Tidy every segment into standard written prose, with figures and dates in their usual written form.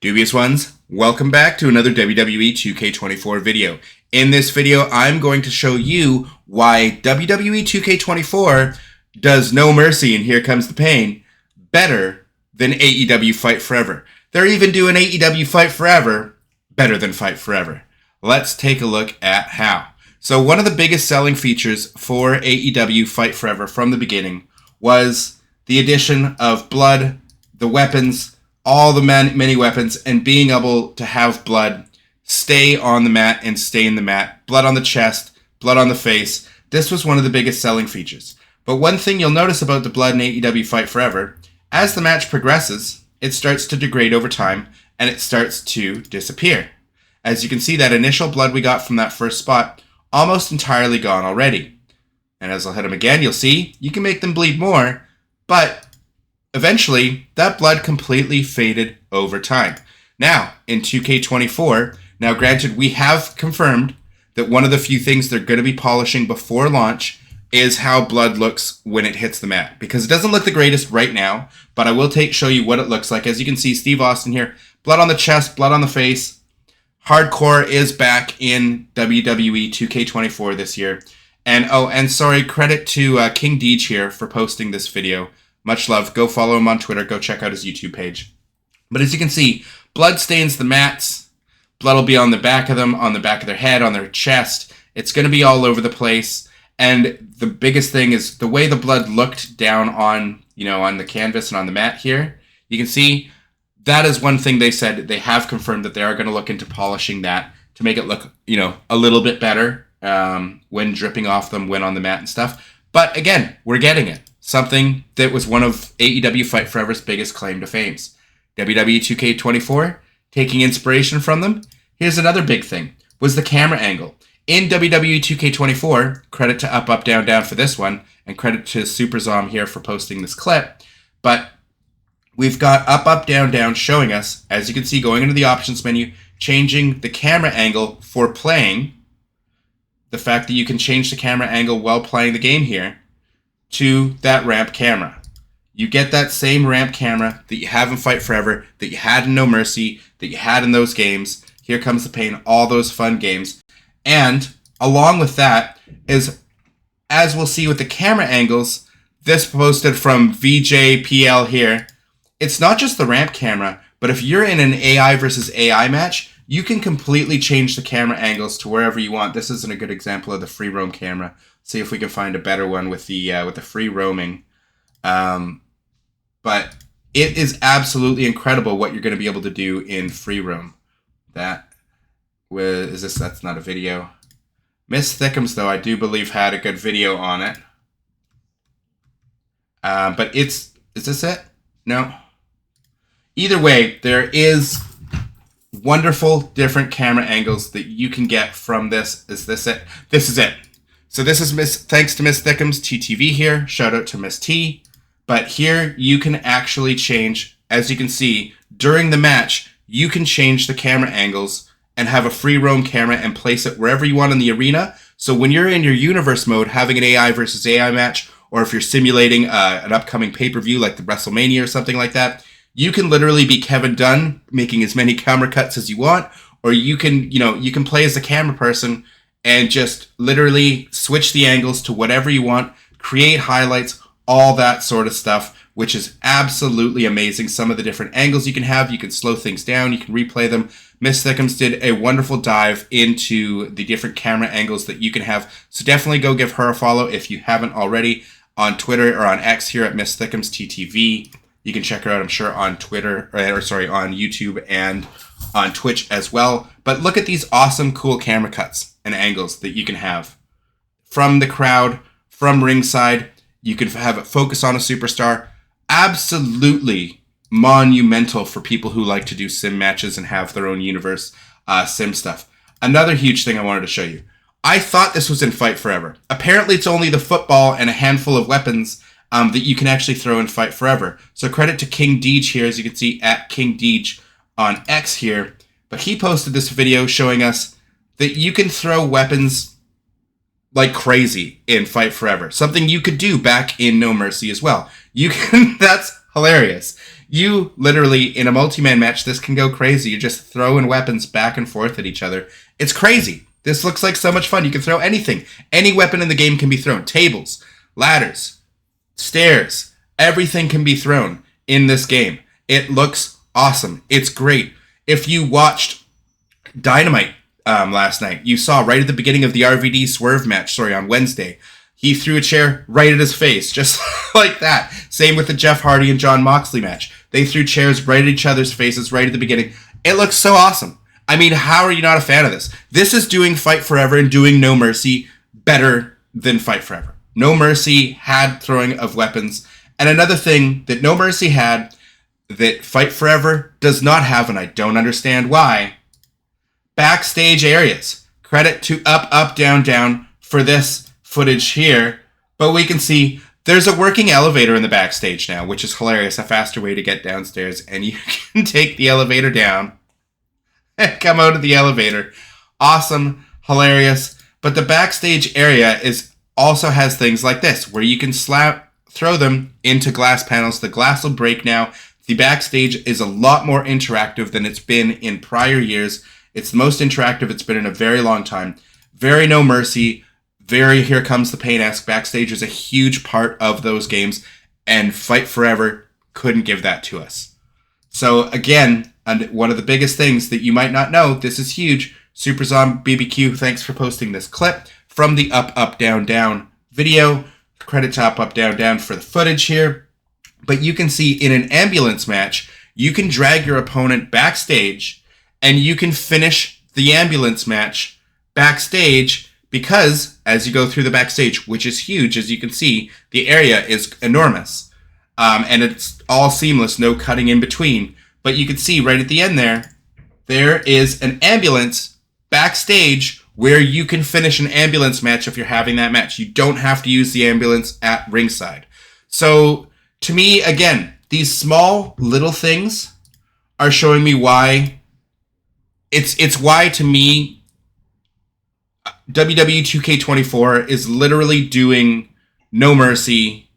Dubious ones, welcome back to another WWE 2k24 video. In this video, I'm going to show you why WWE 2k24 does No Mercy, and here comes the pain, better than AEW Fight Forever. They're even doing AEW Fight Forever better than Fight Forever. Let's take a look at how. So one of the biggest selling features for AEW Fight Forever from the beginning was the addition of blood, the weapons, all the many weapons, and being able to have blood stay on the mat and stay in the mat. Blood on the chest, blood on the face. This was one of the biggest selling features. But one thing you'll notice about the blood in AEW Fight Forever, as the match progresses, it starts to degrade over time and it starts to disappear. As you can see, that initial blood we got from that first spot, almost entirely gone already. And as I'll hit them again, you'll see you can make them bleed more, but eventually, that blood completely faded over time. Now, in 2K24, now granted, we have confirmed that one of the few things they're going to be polishing before launch is how blood looks when it hits the mat. Because it doesn't look the greatest right now, but I will show you what it looks like. As you can see, Steve Austin here, blood on the chest, blood on the face. Hardcore is back in WWE 2K24 this year. And sorry, credit to King Deej here for posting this video. Much love. Go follow him on Twitter. Go check out his YouTube page. But as you can see, blood stains the mats. Blood will be on the back of them, on the back of their head, on their chest. It's going to be all over the place. And the biggest thing is the way the blood looked down on, on the canvas and on the mat here. You can see that is one thing they said. They have confirmed that they are going to look into polishing that to make it look, a little bit better when dripping off them, when on the mat and stuff. But again, we're getting it. Something that was one of AEW Fight Forever's biggest claim to fames. WWE 2K24, taking inspiration from them. Here's another big thing, was the camera angle. In WWE 2K24, credit to Up, Up, Down, Down for this one, and credit to SuperZom here for posting this clip, but we've got Up, Up, Down, Down showing us, as you can see, going into the options menu, changing the camera angle for playing, the fact that you can change the camera angle while playing the game here, to that ramp camera. You get that same ramp camera that you have in Fight Forever, that you had in No Mercy, that you had in those games. Here Comes the Pain, all those fun games. And along with that is, as we'll see with the camera angles, this posted from VJPL here, it's not just the ramp camera, but if you're in an AI versus AI match, you can completely change the camera angles to wherever you want. This isn't a good example of the free roam camera. See if we can find a better one with the free roaming. But it is absolutely incredible what you're going to be able to do in free roam. That's not a video. Miss Thickums, though, I do believe had a good video on it. But is this it? No. Either way, there is wonderful different camera angles that you can get from this. Is this it? This is it. So this is thanks to Miss Thickums TTV here. Shout out to Miss T. But here you can actually change, as you can see, during the match, you can change the camera angles and have a free roam camera and place it wherever you want in the arena. So when you're in your universe mode, having an AI versus AI match, or if you're simulating an upcoming pay-per-view like the WrestleMania or something like that, you can literally be Kevin Dunn, making as many camera cuts as you want, or you can play as the camera person and just literally switch the angles to whatever you want, create highlights, all that sort of stuff, which is absolutely amazing. Some of the different angles you can have, you can slow things down, you can replay them. Miss Thickums did a wonderful dive into the different camera angles that you can have, so definitely go give her a follow if you haven't already on Twitter or on X here at Miss Thickums TTV. You can check her out, I'm sure, on Twitter, on YouTube and on Twitch as well. But look at these awesome, cool camera cuts and angles that you can have from the crowd, from ringside. You can have it focus on a superstar. Absolutely monumental for people who like to do sim matches and have their own universe sim stuff. Another huge thing I wanted to show you. I thought this was in Fight Forever. Apparently it's only the football and a handful of weapons that you can actually throw in Fight Forever. So credit to King Deej here, as you can see, at King Deej on X here. But he posted this video showing us that you can throw weapons like crazy in Fight Forever. Something you could do back in No Mercy as well. That's hilarious. You literally, in a multi-man match, this can go crazy. You're just throwing weapons back and forth at each other. It's crazy. This looks like so much fun. You can throw anything. Any weapon in the game can be thrown. Tables, ladders, stairs, everything can be thrown in this game. It looks awesome. It's great. If you watched Dynamite last night, you saw right at the beginning of the RVD Swerve match, on Wednesday, he threw a chair right at his face, just like that. Same with the Jeff Hardy and Jon Moxley match. They threw chairs right at each other's faces right at the beginning. It looks so awesome. I mean, how are you not a fan of this? This is doing Fight Forever and doing No Mercy better than Fight Forever. No Mercy had throwing of weapons. And another thing that No Mercy had that Fight Forever does not have, and I don't understand why, backstage areas. Credit to Up, Up, Down, Down for this footage here, but we can see there's a working elevator in the backstage now, which is hilarious, a faster way to get downstairs, and you can take the elevator down and come out of the elevator. Awesome, hilarious, but the backstage area also has things like this, where you can throw them into glass panels. The glass will break now. The backstage is a lot more interactive than it's been in prior years. It's the most interactive it's been in a very long time. Very No Mercy, very Here Comes the Pain-esque. Backstage is a huge part of those games, and Fight Forever couldn't give that to us. So again, one of the biggest things that you might not know, this is huge. Super Zombie BBQ, thanks for posting this clip from the Up, Up, Down, Down video. Credit to Up, Up, Down, Down for the footage here. But you can see in an ambulance match, you can drag your opponent backstage and you can finish the ambulance match backstage, because as you go through the backstage, which is huge, as you can see, the area is enormous. And it's all seamless, no cutting in between. But you can see right at the end there is an ambulance backstage where you can finish an ambulance match if you're having that match. You don't have to use the ambulance at ringside. So to me, again, these small little things are showing me why it's why to me WWE2k24 is literally doing No Mercy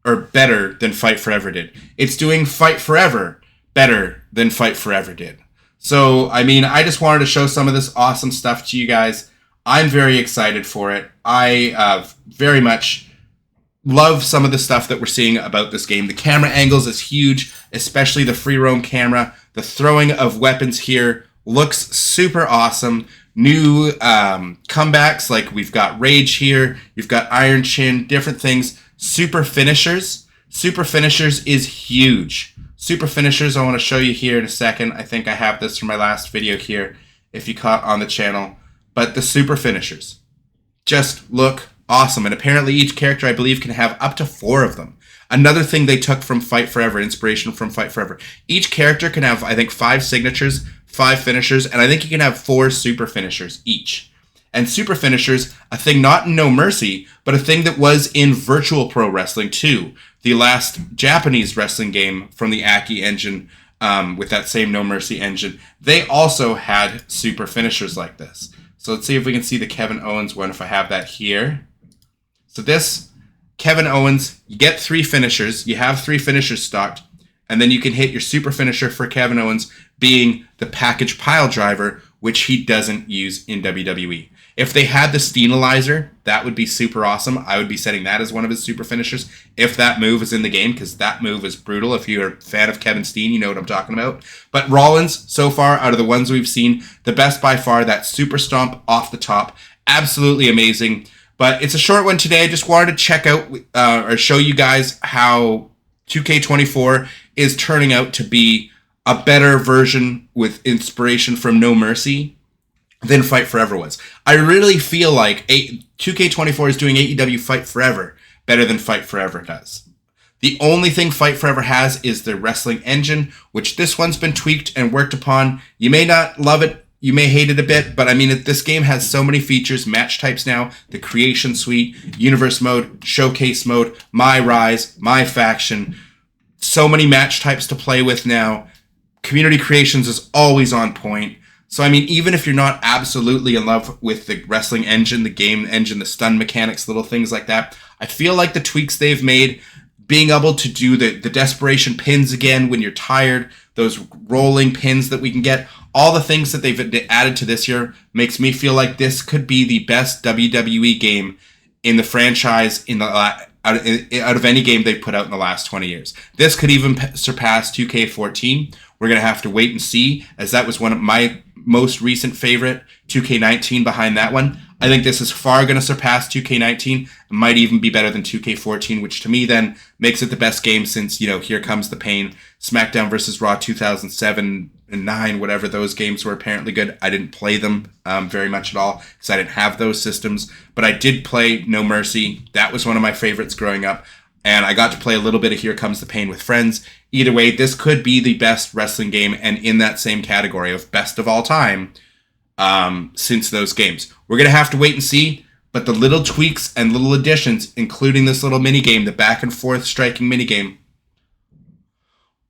or better than Fight Forever did. It's doing Fight Forever better than Fight Forever did. So, I mean, I just wanted to show some of this awesome stuff to you guys. I'm very excited for it. I very much love some of the stuff that we're seeing about this game. The camera angles is huge, especially the free roam camera. The throwing of weapons here looks super awesome. New comebacks, like we've got Rage here, you've got Iron Chin, different things. Super finishers. Super finishers is huge. Super finishers, I want to show you here in a second. I think I have this from my last video here, if you caught on the channel. But the super finishers just look awesome. And apparently each character, I believe, can have up to 4 of them. Another thing they took from Fight Forever, inspiration from Fight Forever. Each character can have, I think, 5 signatures, 5 finishers, and I think you can have 4 super finishers each. And super finishers, a thing not in No Mercy, but a thing that was in Virtual Pro Wrestling 2, the last Japanese wrestling game from the Aki engine, with that same No Mercy engine. They also had super finishers like this. So let's see if we can see the Kevin Owens one, if I have that here. So this, Kevin Owens, you get 3 finishers, you have 3 finishers stocked, and then you can hit your super finisher for Kevin Owens being the package pile driver, which he doesn't use in WWE. If they had the Steenalizer, that would be super awesome. I would be setting that as one of his super finishers if that move is in the game, because that move is brutal. If you're a fan of Kevin Steen, you know what I'm talking about. But Rollins, so far, out of the ones we've seen, the best by far, that super stomp off the top. Absolutely amazing. But it's a short one today. I just wanted to check out or show you guys how 2K24 is turning out to be a better version with inspiration from No Mercy than Fight Forever was. I really feel like 2K24 is doing AEW Fight Forever better than Fight Forever does. The only thing Fight Forever has is the wrestling engine, which this one's been tweaked and worked upon. You may not love it, you may hate it a bit, but I mean, this game has so many features, match types now, the creation suite, universe mode, showcase mode, my rise, my faction, so many match types to play with now. Community creations is always on point. So, I mean, even if you're not absolutely in love with the wrestling engine, the game engine, the stun mechanics, little things like that, I feel like the tweaks they've made being able to do the desperation pins again when you're tired, those rolling pins that we can get, all the things that they've added to this year makes me feel like this could be the best WWE game in the franchise out of any game they've put out in the last 20 years. This could even surpass 2K14. We're going to have to wait and see, as that was one of my most recent favorite, 2K19 behind that one. I think this is far going to surpass 2K19. It might even be better than 2K14, which to me then makes it the best game since, Here Comes the Pain, SmackDown vs. Raw 2007 and 9, whatever those games were apparently good. I didn't play them very much at all because I didn't have those systems, but I did play No Mercy. That was one of my favorites growing up, and I got to play a little bit of Here Comes the Pain with friends. Either way, this could be the best wrestling game and in that same category of best of all time since those games. We're going to have to wait and see, but the little tweaks and little additions, including this little minigame, the back and forth striking minigame,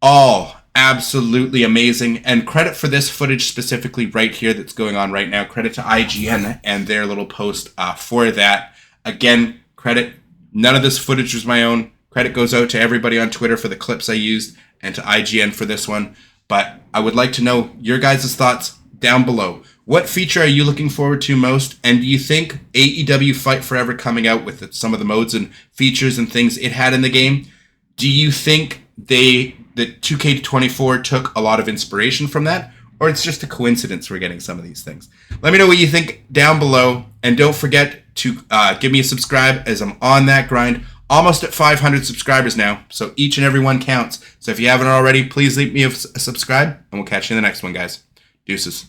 all absolutely amazing. And credit for this footage specifically right here that's going on right now. Credit to IGN and their little post for that. Again, credit. None of this footage was my own. Credit goes out to everybody on Twitter for the clips I used and to IGN for this one. But I would like to know your guys' thoughts down below. What feature are you looking forward to most? And do you think AEW Fight Forever coming out with some of the modes and features and things it had in the game, do you think that 2K24 took a lot of inspiration from that? Or it's just a coincidence we're getting some of these things? Let me know what you think down below. And don't forget to give me a subscribe as I'm on that grind. Almost at 500 subscribers now, so each and every one counts. So if you haven't already, please leave me a subscribe, and we'll catch you in the next one, guys. Deuces.